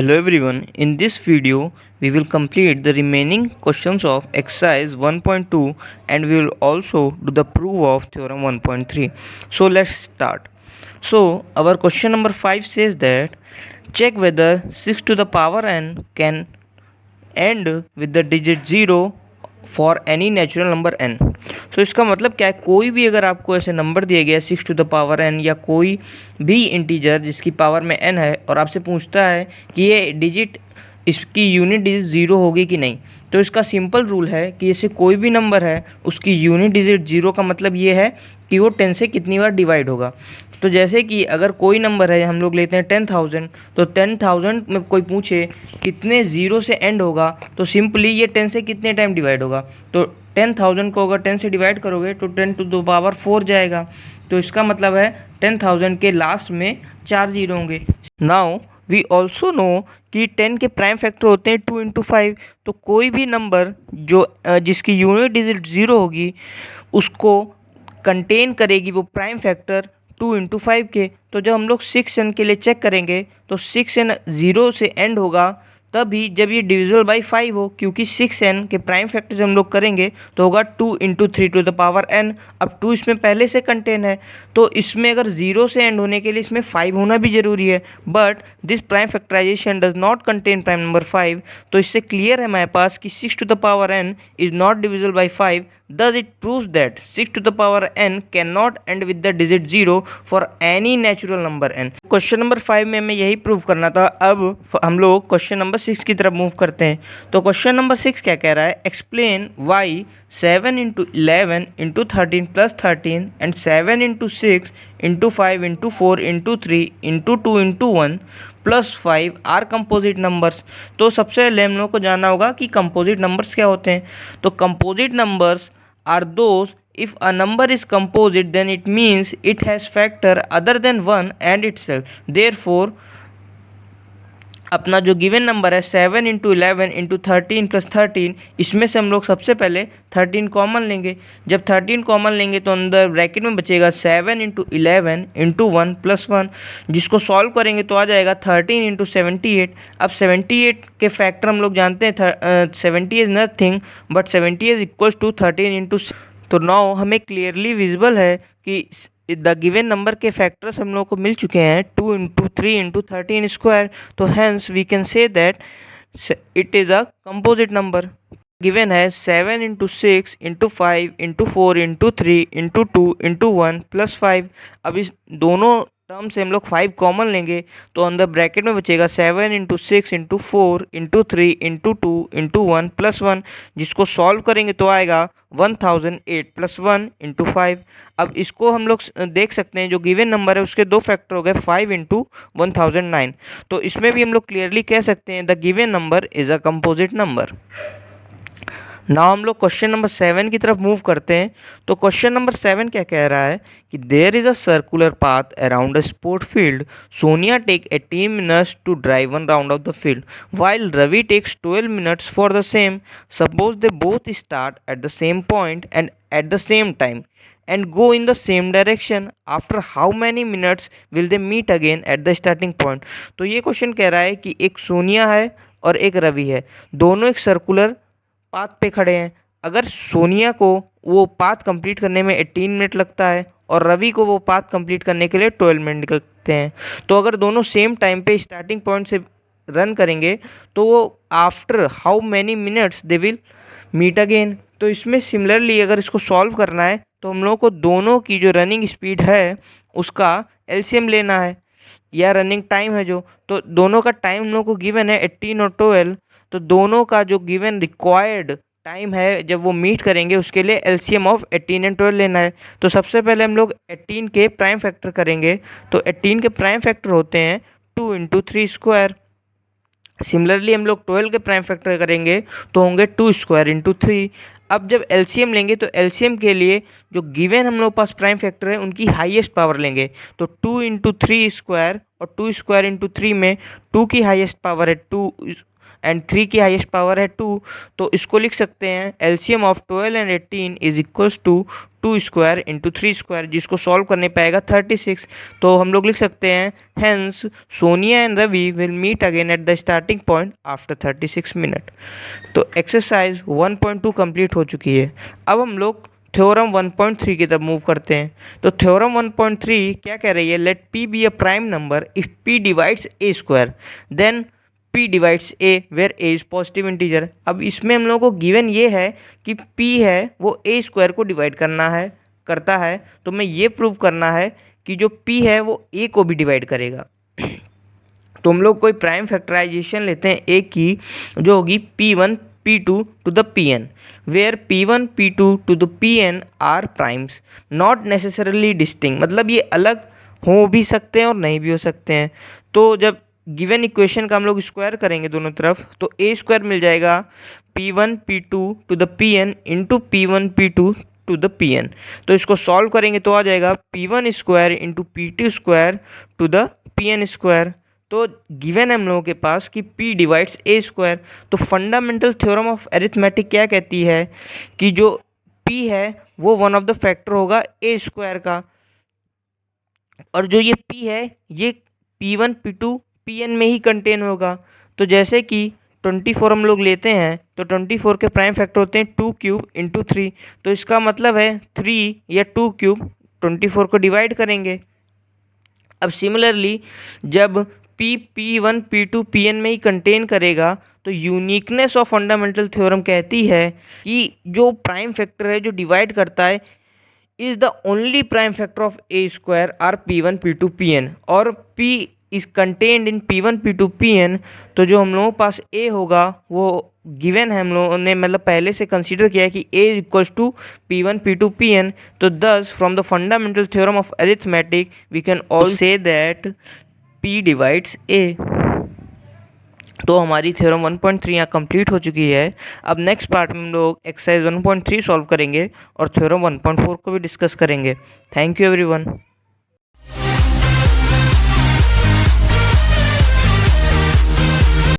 Hello everyone, in this video we will complete the remaining questions of exercise 1.2 and we will also do the proof of theorem 1.3. So let's start. So our question number 5 says that check whether 6 to the power n can end with the digit 0 for any natural number n। सो इसका मतलब क्या है, कोई भी अगर आपको ऐसे number दिया गया है 6 टू द पावर n या कोई भी इंटीजर जिसकी पावर में n है और आपसे पूछता है कि ये डिजिट इसकी यूनिट डिजिट ज़ीरो होगी कि नहीं, तो इसका सिंपल रूल है कि जैसे कोई भी नंबर है उसकी यूनिट डिजिट ज़ीरो का मतलब ये है कि वो 10 से कितनी बार डिवाइड होगा। तो जैसे कि अगर कोई नंबर है, हम लोग लेते हैं 10,000, तो 10,000 में कोई पूछे कितने ज़ीरो से एंड होगा, तो सिंपली ये 10 से कितने टाइम डिवाइड होगा, तो 10,000 को अगर 10 से डिवाइड करोगे तो 10 टू द पावर 4 जाएगा। तो इसका मतलब है 10,000 के लास्ट में 4 जीरो होंगे। नाउ वी ऑल्सो नो कि 10 के प्राइम फैक्टर होते हैं 2 इंटू 5, तो कोई भी नंबर जो जिसकी यूनिट डिजिट ज़ीरो होगी उसको कंटेन करेगी वो प्राइम फैक्टर 2 इंटू 5 के। तो जब हम लोग 6n के लिए चेक करेंगे तो 6n ज़ीरो से एंड होगा तभी जब ये डिविजिबल बाई 5 हो, क्योंकि 6n के प्राइम फैक्टर जब हम लोग करेंगे तो होगा 2 into 3 to the power n। अब 2 इसमें पहले से कंटेन है, तो इसमें अगर ज़ीरो से एंड होने के लिए इसमें 5 होना भी ज़रूरी है, but this prime factorization does not contain prime number 5। तो इससे क्लियर है हमारे पास कि 6 to the power n is not divisible by 5। Thus it proves that 6 to the power n cannot end with the digit 0 for any natural number n। Question number 5 में हमें यही prove करना था। अब हम लोग क्वेश्चन नंबर 6 की तरफ मूव करते हैं। तो क्वेश्चन नंबर 6 क्या कह रहा है, explain why 7 into 11 into 13 plus 13 and 7 into 6 into 5 into 4 into 3 into 2 into 1 plus 5 are composite numbers. तो सबसे पहले हम लोग को जानना होगा कि कंपोजिट नंबर्स क्या होते हैं। तो composite numbers are those if a number is composite then it means it has factor other than 1 and itself। therefore अपना जो गिवन नंबर है 7 इंटू 11 इंटू 13 प्लस 13, इसमें से हम लोग सबसे पहले 13 कॉमन लेंगे। जब 13 कॉमन लेंगे तो अंदर ब्रैकेट में बचेगा 7 इंटू 11 इंटू 1 प्लस 1, जिसको सॉल्व करेंगे तो आ जाएगा 13 इंटू 78। अब 78 के फैक्टर हम लोग जानते हैं, 70 is nothing but 70 is equals to 13 into. तो नाउ हमें क्लियरली विजिबल है कि द गिवन नंबर के फैक्टर्स हम लोग को मिल चुके हैं 2 इंटू 3 इंटू 13 स्क्वायर। तो hence we can say that it is a composite number. Given है 7 into 6 into 5 into 4 into 3 into 2 into 1 plus 5। अब इस दोनों टर्म से हम लोग 5 कॉमन लेंगे तो अंदर ब्रैकेट में बचेगा 7 into 6 into 4 into 3 into 2 into 1 plus 1, जिसको सॉल्व करेंगे तो आएगा 1008 प्लस 1 इंटू 5। अब इसको हम लोग देख सकते हैं, जो गिवन नंबर है उसके दो फैक्टर हो गए 5 इंटू 1009। तो इसमें भी हम लोग क्लियरली कह सकते हैं the given number is a composite number. Now हम लोग क्वेश्चन नंबर 7 की तरफ मूव करते हैं। तो क्वेश्चन नंबर 7 क्या कह रहा है कि there is a circular path around a sport field. Sonia take 18 minutes to drive one round of the field while Ravi takes 12 minutes for the same। Suppose they both start at the same point and at the same time and go in the same direction, after how many minutes will they meet again at the starting point। तो ये question कह रहा है कि एक सोनिया है और एक रवि है, दोनों एक सर्कुलर पाथ पे खड़े हैं। अगर सोनिया को वो पाथ कंप्लीट करने में 18 मिनट लगता है और रवि को वो पाथ कंप्लीट करने के लिए 12 मिनट लगते हैं, तो अगर दोनों सेम टाइम पे स्टार्टिंग पॉइंट से रन करेंगे तो वो after how many minutes they will meet again. तो इसमें सिमिलरली अगर इसको सॉल्व करना है तो हम लोगों को दोनों की जो रनिंग स्पीड है उसका एलसीएम लेना है या रनिंग टाइम है जो, तो दोनों का टाइम हम लोग को गिवन है 18 और 12। तो दोनों का जो गिवन रिक्वायर्ड टाइम है जब वो मीट करेंगे उसके लिए एलसीएम ऑफ 18 एंड 12 लेना है। तो सबसे पहले हम लोग 18 के प्राइम फैक्टर करेंगे। तो 18 के प्राइम फैक्टर होते हैं 2 इंटू 3 स्क्वायर। सिमिलरली हम लोग 12 के प्राइम फैक्टर करेंगे तो होंगे 2 स्क्वायर इंटू 3। अब जब एलसीएम लेंगे तो एलसीएम के लिए जो गिवन हम लोग पास प्राइम फैक्टर है उनकी हाईएस्ट पावर लेंगे। तो 2 इंटू 3 स्क्वायर और 2 स्क्वायर इंटू 3 में 2 की हाईएस्ट पावर है 2 एंड 3 की हाईएस्ट पावर है 2, तो इसको लिख सकते हैं LCM of 12 and 18 is equals to 2 square into 3 square, जिसको सॉल्व करने पाएगा 36। तो हम लोग लिख सकते हैं hence Sonia and Ravi will meet again at the starting point after 36 minute. तो एक्सरसाइज 1.2 कंप्लीट हो चुकी है। अब हम लोग थ्योरम 1.3 की तरफ मूव करते हैं। तो थ्योरम 1.3 क्या कह रही है, let p be a prime number if p divides a square then p divides a where a is positive integer. अब इसमें हम लोगों को गिवन ये है कि p है वो a स्क्वायर को डिवाइड करता है, तो मैं ये प्रूव करना है कि जो p है वो a को भी डिवाइड करेगा। तो हम लोग कोई प्राइम फैक्टराइजेशन लेते हैं a की, जो होगी p1 p2 to the pn, where p1 p2 to the pn are primes not necessarily distinct, मतलब ये अलग हो भी सकते हैं और नहीं भी हो सकते हैं। तो जब गिवन इक्वेशन का हम लोग स्क्वायर करेंगे दोनों तरफ, तो a स्क्वायर मिल जाएगा p1 p2 to the pn into p1 p2 to the pn। तो इसको सॉल्व करेंगे तो आ जाएगा p1 square into p2 square to the pn square. तो गिवन है हम लोगों के पास कि p डिवाइड्स a स्क्वायर। तो फंडामेंटल थ्योरम ऑफ अरिथमेटिक क्या कहती है कि जो p है वो वन ऑफ द फैक्टर होगा a स्क्वायर का, और जो ये p है ये p1 p2 pn में ही कंटेन होगा। तो जैसे कि 24 हम लोग लेते हैं तो 24 के प्राइम फैक्टर होते हैं 2 क्यूब इंटू 3, तो इसका मतलब है 3 या 2 क्यूब 24 को डिवाइड करेंगे। अब सिमिलरली जब p p1 p2 pn में ही कंटेन करेगा, तो यूनिकनेस ऑफ फंडामेंटल थ्योरम कहती है कि जो प्राइम फैक्टर है जो डिवाइड करता है is the only prime factor of a square are p1 p2 pn, और p is contained in p1 p2 pn। तो जो हम लोगों के पास a होगा वो गिवन है, हम लोगों ने मतलब पहले से कंसीडर किया है कि a equals to p1 p2 pn। तो thus from the fundamental theorem of arithmetic we can all say that p divides a। तो हमारी थ्योरम 1.3 यहाँ कंप्लीट हो चुकी है। अब नेक्स्ट पार्ट में हम लोग एक्सरसाइज 1.3 सॉल्व करेंगे और थ्योरम 1.4 को भी डिस्कस करेंगे। Thank you everyone.